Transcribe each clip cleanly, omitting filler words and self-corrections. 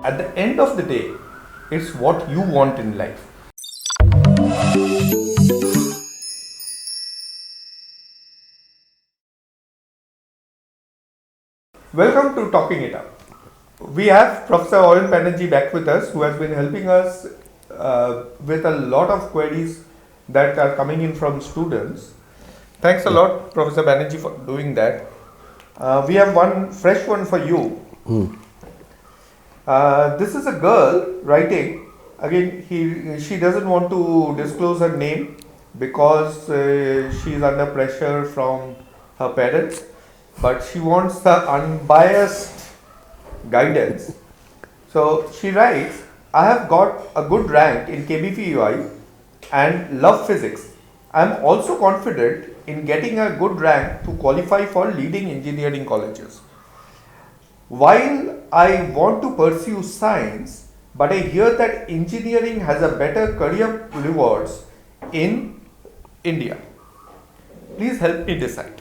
At the end of the day, it's what you want in life. Welcome to Talking It Up. We have Prof Ayan Banerjee back with us, who has been helping us with a lot of queries that are coming in from students. Thanks a lot, Professor Banerjee, for doing that. We have one fresh one for you. This is a girl writing. Again, she doesn't want to disclose her name because she is under pressure from her parents, but she wants the unbiased guidance. So she writes, I have got a good rank in 𝐾𝐵𝐸 and love physics. I am also confident in getting a good rank to qualify for leading engineering colleges. While I want to pursue science, but I hear that engineering has a better career rewards in India. Please help me decide.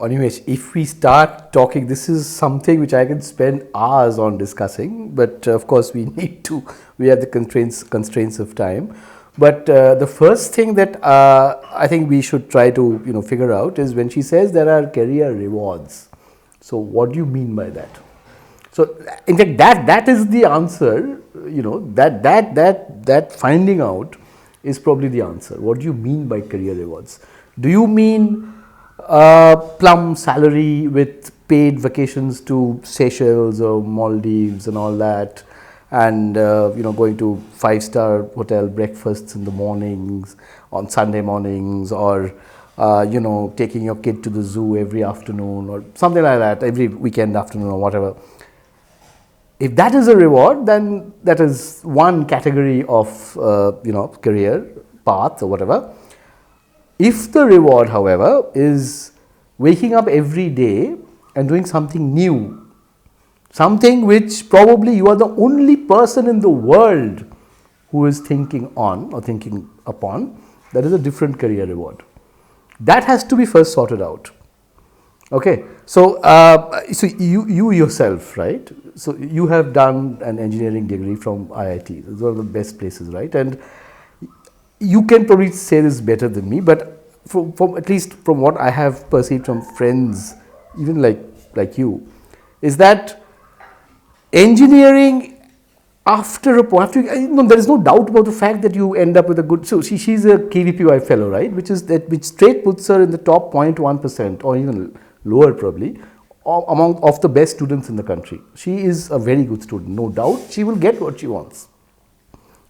Anyways, if we start talking, this is something which I can spend hours on discussing, but of course we have the constraints of time. But the first thing that I think we should try to figure out is when she says there are career rewards. So what do you mean by that? So in fact that is the answer, that finding out is probably the answer. What do you mean by career rewards? Do you mean plum salary with paid vacations to Seychelles or Maldives and all that, and going to 5-star hotel breakfasts in the mornings on Sunday mornings, or taking your kid to the zoo every afternoon or something like that, every weekend afternoon or whatever? If that is a reward, then that is one category of career path or whatever. If the reward, however, is waking up every day and doing something new, something which probably you are the only person in the world who is thinking on or thinking upon, that is a different career reward. That has to be first sorted out. Okay, so you yourself, right? So you have done an engineering degree from IIT. It's one of the best places, right? And you can probably say this better than me, but from at least from what I have perceived from friends, even like you, is that engineering after a point, there is no doubt about the fact that you end up with a good. So she's a 𝐾𝐕𝐸 fellow, right? Which straight puts her in the top 0.1% or even lower probably of the best students in the country. She is a very good student, no doubt. She will get what she wants.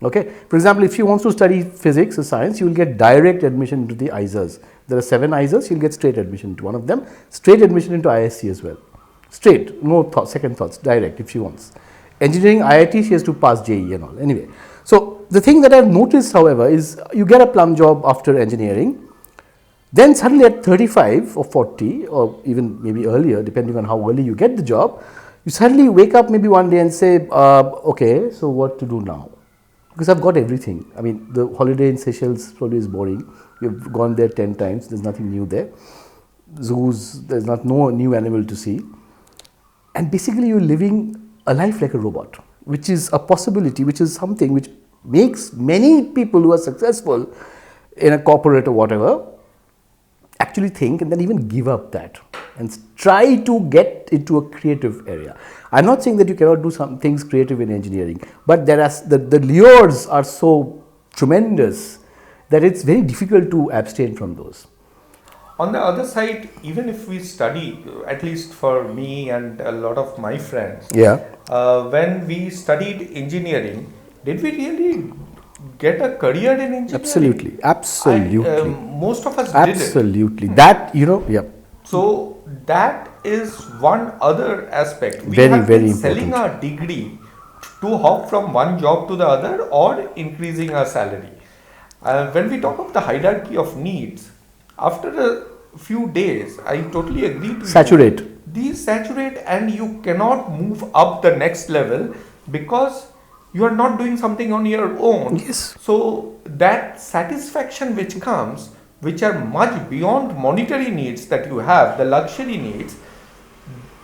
Okay. For example, if she wants to study physics or science, you will get direct admission into the IISERs. There are 7 IISERs. You'll get straight admission into one of them. Straight admission into ISC as well. Straight, no second thoughts, direct if she wants. Engineering IIT, she has to pass JEE and all. Anyway, so the thing that I've noticed, however, is you get a plum job after engineering. Then suddenly at 35 or 40 or even maybe earlier, depending on how early you get the job, you suddenly wake up maybe one day and say, okay, so what to do now? Because I've got everything. I mean, the holiday in Seychelles probably is boring. You've gone there 10 times. There's nothing new there. Zoos, there's no new animal to see. And basically you're living a life like a robot, which is a possibility, which is something which makes many people who are successful in a corporate or whatever actually think and then even give up that and try to get into a creative area. I'm not saying that you cannot do some things creative in engineering, but there are the lures are so tremendous that it's very difficult to abstain from those. On the other side, even if we study, at least for me and a lot of my friends, when we studied engineering, did we really get a career in engineering? Absolutely. Most of us did. Absolutely. That, So that is one other aspect. We very, have very been important. selling our degree to hop from one job to the other or increasing our salary. When we talk of the hierarchy of needs, after a few days, I totally agree to saturate. These saturate and you cannot move up the next level because you are not doing something on your own. Yes. So that satisfaction which comes, which are much beyond monetary needs that you have, the luxury needs,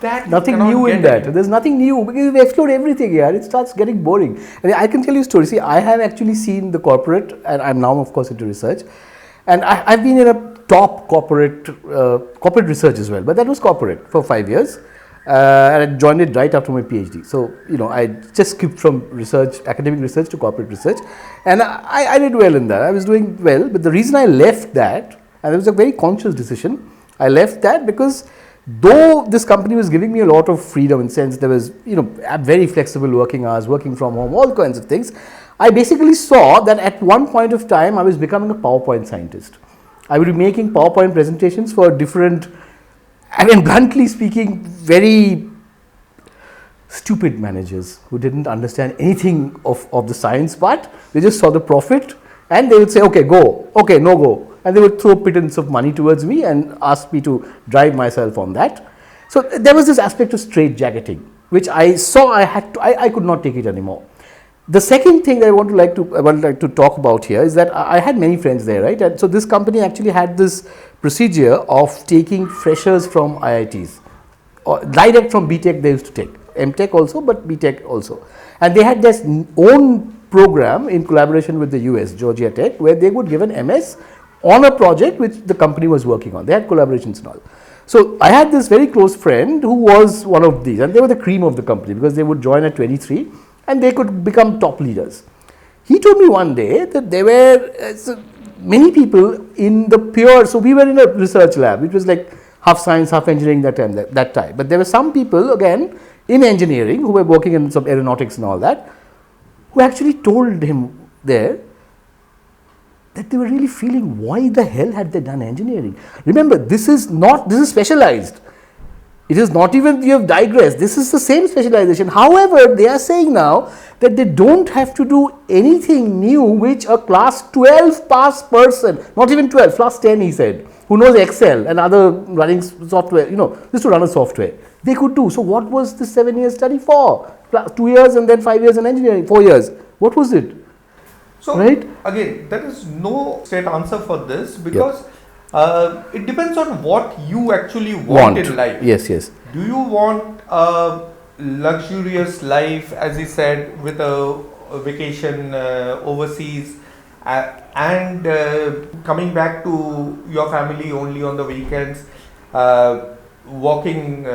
that you Nothing cannot new in get that. anymore. There's nothing new because we explore everything here. It starts getting boring. And I can tell you a story. See, I have actually seen the corporate, and I'm now, of course, into research. And I've been in a top corporate research as well. But that was corporate for 5 years. And I joined it right after my PhD. So, I just skipped from research, academic research to corporate research. And I did well in that. I was doing well. But the reason I left that, and it was a very conscious decision, I left that because though this company was giving me a lot of freedom in the sense there was, very flexible working hours, working from home, all kinds of things, I basically saw that at one point of time I was becoming a PowerPoint scientist. I would be making PowerPoint presentations for different, bluntly speaking, very stupid managers who didn't understand anything of the science part. They just saw the profit and they would say, okay, go, okay, no go. And they would throw pittance of money towards me and ask me to drive myself on that. So there was this aspect of straitjacketing, which I saw I could not take it anymore. The second thing that I would like to talk about here is that I had many friends there, right? And so this company actually had this procedure of taking freshers from IITs, or direct from BTech they used to take, MTech also, but BTech also. And they had their own program in collaboration with the US, Georgia Tech, where they would give an MS on a project which the company was working on. They had collaborations and all. So I had this very close friend who was one of these, and they were the cream of the company because they would join at 23 and they could become top leaders. He told me one day that there were many people in the pure, so we were in a research lab, which was like half science, half engineering that time. But there were some people, again, in engineering who were working in some aeronautics and all that, who actually told him there that they were really feeling, why the hell had they done engineering? Remember, this is specialized. It is not even, you have digressed. This is the same specialization. However, they are saying now that they don't have to do anything new which a class 12 pass person, not even 12, class 10 he said, who knows Excel and other running software, just to run a software, they could do. So what was the 7 years study for? 2 years and then 5 years in engineering, 4 years. What was it? So, right? Again, there is no straight answer for this because it depends on what you actually want in life. Yes, yes. Do you want a luxurious life, as he said, with a vacation overseas and coming back to your family only on the weekends, working,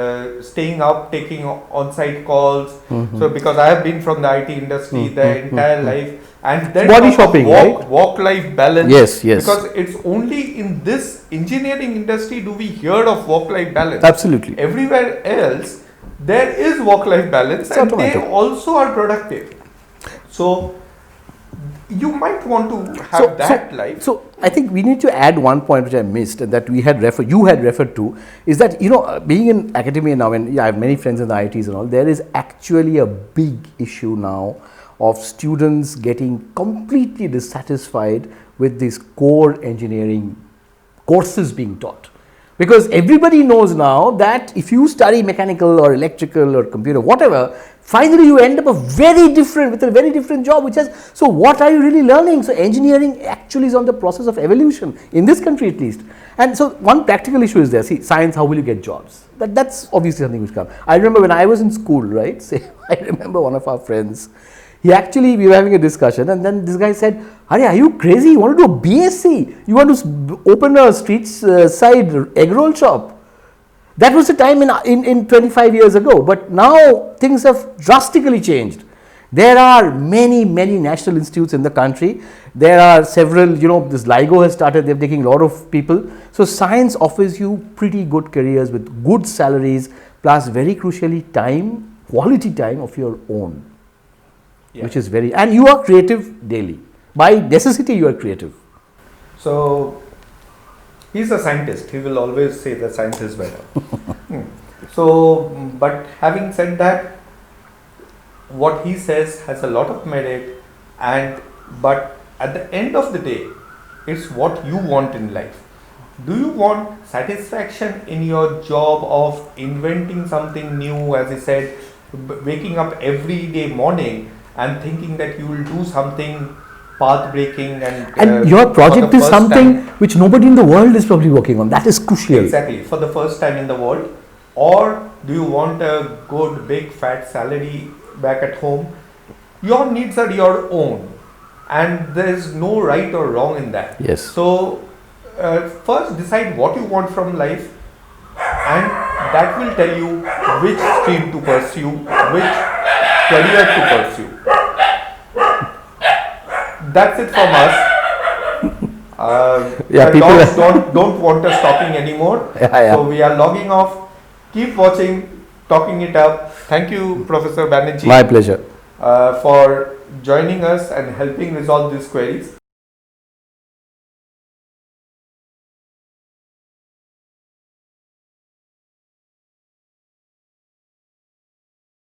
staying up, taking on-site calls. So because I have been from the IT industry the entire life, and then body shopping, work-life balance. Yes, yes. Because it's only in this engineering industry do we hear of work-life balance. Absolutely. Everywhere else, there is work-life balance, It's and automatic. they also are productive. So you might want to have that life. So I think we need to add one point which I missed and that you had referred to, is that being in academia now, and I have many friends in the ITs and all, there is actually a big issue now of students getting completely dissatisfied with these core engineering courses being taught. Because everybody knows now that if you study mechanical or electrical or computer, whatever, finally you end up with a very different job, which has, so what are you really learning? So engineering actually is on the process of evolution, in this country at least. And so one practical issue is there, see, science, how will you get jobs? That's obviously something which comes. I remember when I was in school, right, I remember one of our friends, we were having a discussion and then this guy said, are you crazy? You want to do a BSc? You want to open a street side egg roll shop? That was the time in 25 years ago, but now things have drastically changed. There are many national institutes in the country. There are several, this LIGO has started, they're taking a lot of people. So science offers you pretty good careers with good salaries, plus very crucially quality time of your own. Yeah. Which is and you are creative daily. By necessity, you are creative. So, he's a scientist. He will always say that science is better. So, but having said that, what he says has a lot of merit, but at the end of the day, it's what you want in life. Do you want satisfaction in your job of inventing something new, as he said, waking up every day morning and thinking that you will do something path-breaking and your project is something which nobody in the world is probably working on. That is crucial. Exactly, for the first time in the world. Or Do you want a good, big, fat salary back at home? Your needs are your own, and there is no right or wrong in that. Yes. So, first decide what you want from life, and that will tell you which stream to pursue, which career to pursue. That's it from us. Yeah, the people dogs don't want us talking anymore. Yeah. So we are logging off. Keep watching, talking it up. Thank you, Professor Banerjee. My pleasure. For joining us and helping resolve these queries.